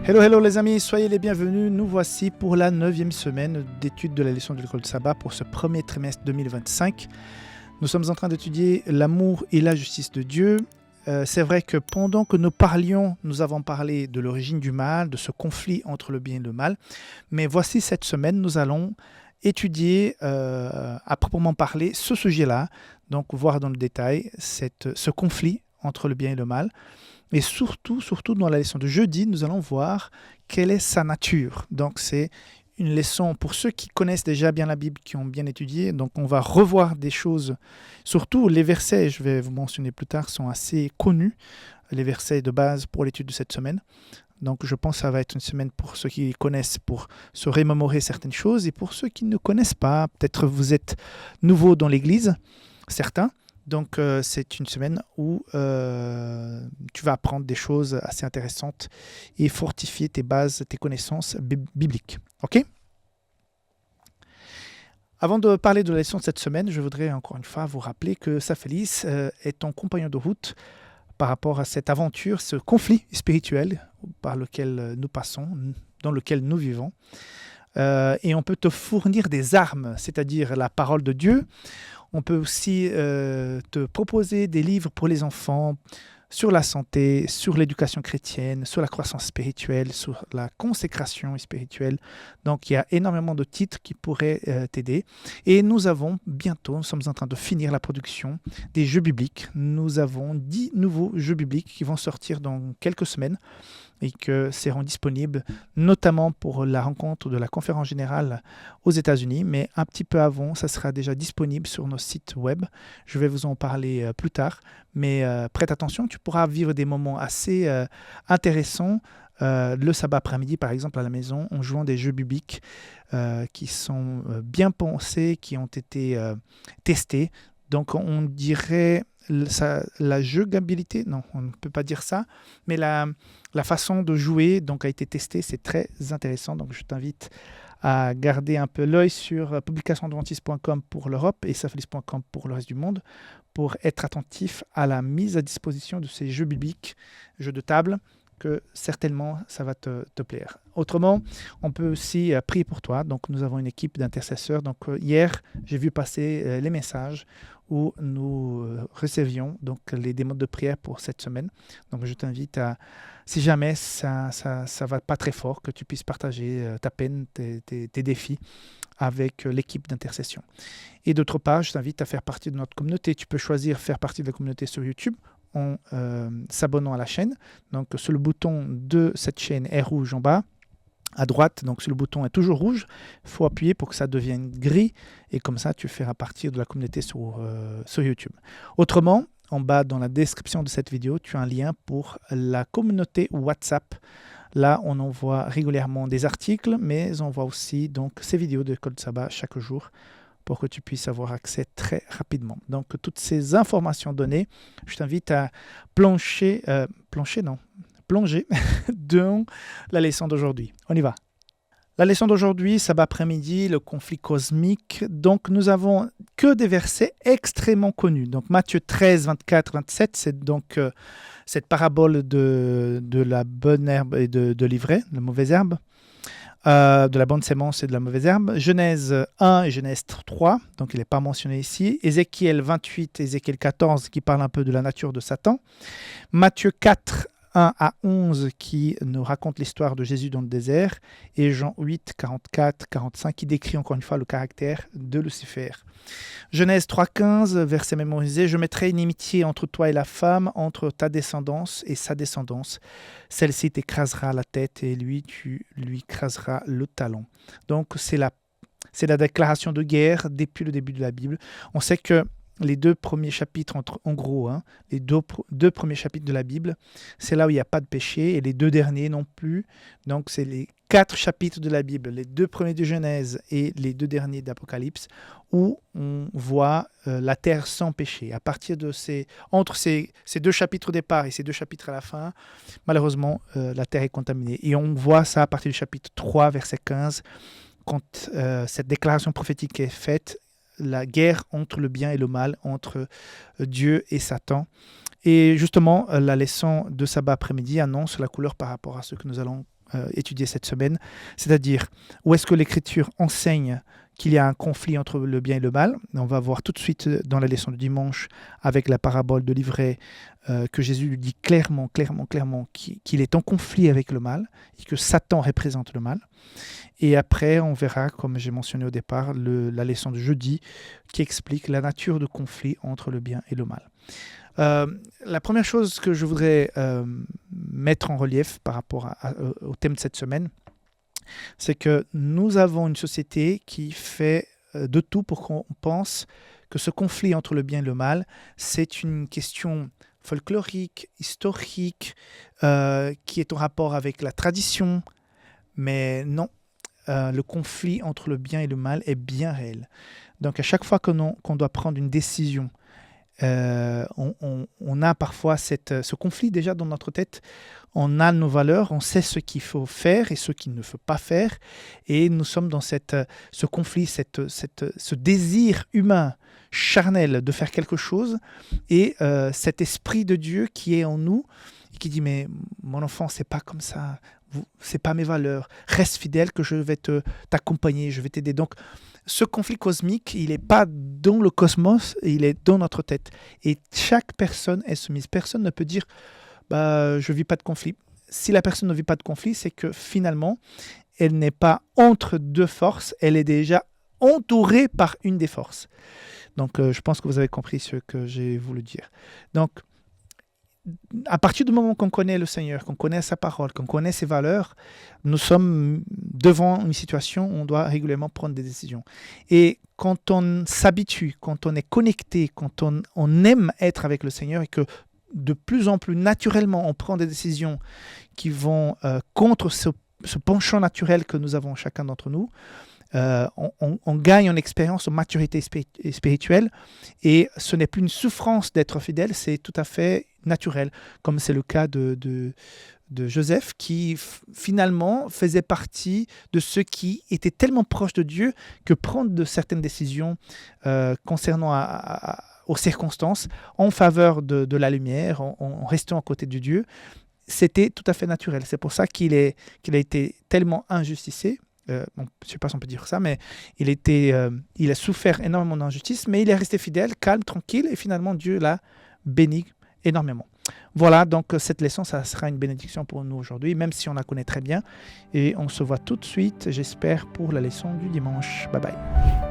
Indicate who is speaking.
Speaker 1: Hello, hello les amis, soyez les bienvenus. Nous voici pour la 9e semaine d'étude de la leçon de l'école de sabbat pour ce premier trimestre 2025. Nous sommes en train d'étudier l'amour et la justice de Dieu. C'est vrai que pendant que nous avons parlé de l'origine du mal, de ce conflit entre le bien et le mal. Mais voici cette semaine, nous allons étudier à proprement parler ce sujet-là, donc voir dans le détail ce conflit entre le bien et le mal. Et surtout dans la leçon de jeudi, nous allons voir quelle est sa nature. Donc c'est une leçon pour ceux qui connaissent déjà bien la Bible, qui ont bien étudié. Donc on va revoir des choses, surtout les versets, je vais vous mentionner plus tard, sont assez connus, les versets de base pour l'étude de cette semaine. Donc je pense que ça va être une semaine pour ceux qui connaissent, pour se remémorer certaines choses, et pour ceux qui ne connaissent pas, peut-être vous êtes nouveaux dans l'Église, certains. Donc c'est une semaine où tu vas apprendre des choses assez intéressantes et fortifier tes bases, tes connaissances bibliques. Ok ? Avant de parler de la leçon de cette semaine, je voudrais encore une fois vous rappeler que Safélis est ton compagnon de route par rapport à cette aventure, ce conflit spirituel par lequel nous passons, dans lequel nous vivons. Et on peut te fournir des armes, c'est-à-dire la parole de Dieu. On peut aussi te proposer des livres pour les enfants sur la santé, sur l'éducation chrétienne, sur la croissance spirituelle, sur la consécration spirituelle. Donc, il y a énormément de titres qui pourraient t'aider. Et nous sommes en train de finir la production des jeux bibliques. Nous avons 10 nouveaux jeux bibliques qui vont sortir dans quelques semaines et qui seront disponibles notamment pour la rencontre de la conférence générale aux États-Unis, mais un petit peu avant, ça sera déjà disponible sur nos sites web. Je vais vous en parler plus tard, mais prête attention, tu pourras vivre des moments assez intéressants le sabbat après-midi, par exemple, à la maison, en jouant des jeux bibliques qui sont bien pensés, qui ont été testés. Donc, on dirait la jouabilité, non, on ne peut pas dire ça, mais la façon de jouer donc, a été testée, c'est très intéressant. Donc, je t'invite à garder un peu l'œil sur publicationadventiste.com pour l'Europe et safélis.com pour le reste du monde pour être attentif à la mise à disposition de ces jeux bibliques, jeux de table, que certainement ça va te plaire. Autrement, on peut aussi prier pour toi. Donc, nous avons une équipe d'intercesseurs. Donc, hier, j'ai vu passer les messages où nous recevions donc, les démos de prière pour cette semaine. Donc, je t'invite à, si jamais ça va pas très fort, que tu puisses partager ta peine, tes défis avec l'équipe d'intercession. Et d'autre part, je t'invite à faire partie de notre communauté. Tu peux choisir faire partie de la communauté sur YouTube en s'abonnant à la chaîne. Donc, sur le bouton de cette chaîne est rouge en bas, à droite, donc sur le bouton est toujours rouge. Il faut appuyer pour que ça devienne gris et comme ça, tu feras partie de la communauté sur YouTube. Autrement, en bas dans la description de cette vidéo, tu as un lien pour la communauté WhatsApp. Là, on envoie régulièrement des articles, mais on envoie aussi donc, ces vidéos de École de Sabbat chaque jour pour que tu puisses avoir accès très rapidement. Donc, toutes ces informations données, je t'invite à plonger dans la leçon d'aujourd'hui. On y va. La leçon d'aujourd'hui, sabbat après-midi, le conflit cosmique. Donc, nous avons que des versets extrêmement connus. Donc, Matthieu 13, 24, 27, c'est donc cette parabole de la bonne herbe et de l'ivraie, la mauvaise herbe. De la bonne sémence et de la mauvaise herbe. Genèse 1 et Genèse 3, donc il n'est pas mentionné ici. Ézéchiel 28 et Ézéchiel 14 qui parlent un peu de la nature de Satan. Matthieu 4, 1 à 11 qui nous raconte l'histoire de Jésus dans le désert. Et Jean 8, 44, 45 qui décrit encore une fois le caractère de Lucifer. Genèse 3, 15, verset mémorisé. « Je mettrai une inimitié entre toi et la femme, entre ta descendance et sa descendance. Celle-ci t'écrasera la tête et lui, tu lui écraseras le talon. » Donc, c'est la déclaration de guerre depuis le début de la Bible. On sait que les deux premiers chapitres, en gros, les deux premiers chapitres de la Bible, c'est là où il n'y a pas de péché, et les deux derniers non plus. Donc, c'est les 4 chapitres de la Bible, les 2 premiers de Genèse et les 2 derniers d'Apocalypse, où on voit la terre sans péché. À partir de entre ces 2 chapitres au départ et ces 2 chapitres à la fin, malheureusement, la terre est contaminée. Et on voit ça à partir du chapitre 3, verset 15, quand cette déclaration prophétique est faite, la guerre entre le bien et le mal, entre Dieu et Satan. Et justement, la leçon de sabbat après-midi annonce la couleur par rapport à ce que nous allons étudier cette semaine, c'est-à-dire où est-ce que l'Écriture enseigne qu'il y a un conflit entre le bien et le mal. On va voir tout de suite dans la leçon du dimanche avec la parabole de l'ivraie que Jésus lui dit clairement qu'il est en conflit avec le mal et que Satan représente le mal. Et après, on verra, comme j'ai mentionné au départ, la leçon de jeudi qui explique la nature de conflit entre le bien et le mal. La première chose que je voudrais mettre en relief par rapport au thème de cette semaine, c'est que nous avons une société qui fait de tout pour qu'on pense que ce conflit entre le bien et le mal, c'est une question folklorique, historique, qui est en rapport avec la tradition. Mais non, le conflit entre le bien et le mal est bien réel. Donc à chaque fois qu'on doit prendre une décision, on a parfois ce conflit déjà dans notre tête. On a nos valeurs, on sait ce qu'il faut faire et ce qu'il ne faut pas faire. Et nous sommes dans ce conflit, ce désir humain, charnel de faire quelque chose. Et cet esprit de Dieu qui est en nous, et qui dit, mais mon enfant, c'est pas comme ça. C'est pas mes valeurs. Reste fidèle que je vais t'accompagner, je vais t'aider. Donc, ce conflit cosmique, il n'est pas dans le cosmos, il est dans notre tête. Et chaque personne est soumise. Personne ne peut dire je ne vis pas de conflit. Si la personne ne vit pas de conflit, c'est que finalement, elle n'est pas entre deux forces, elle est déjà entourée par une des forces. Donc, je pense que vous avez compris ce que j'ai voulu dire. Donc, à partir du moment qu'on connaît le Seigneur, qu'on connaît sa parole, qu'on connaît ses valeurs, nous sommes devant une situation où on doit régulièrement prendre des décisions. Et quand on s'habitue, quand on est connecté, quand on aime être avec le Seigneur et que de plus en plus naturellement on prend des décisions qui vont contre ce penchant naturel que nous avons chacun d'entre nous, on gagne en expérience, en maturité spirituelle, et ce n'est plus une souffrance d'être fidèle, c'est tout à fait naturel, comme c'est le cas de Joseph, qui finalement faisait partie de ceux qui étaient tellement proches de Dieu que prendre de certaines décisions concernant aux circonstances en faveur de la lumière, en restant à côté de Dieu, c'était tout à fait naturel. C'est pour ça qu'il a été tellement injusticé. Je ne sais pas si on peut dire ça, mais il a souffert énormément d'injustice, mais il est resté fidèle, calme, tranquille, et finalement Dieu l'a béni énormément. Voilà, donc cette leçon, ça sera une bénédiction pour nous aujourd'hui, même si on la connaît très bien. Et on se voit tout de suite, j'espère, pour la leçon du dimanche. Bye bye.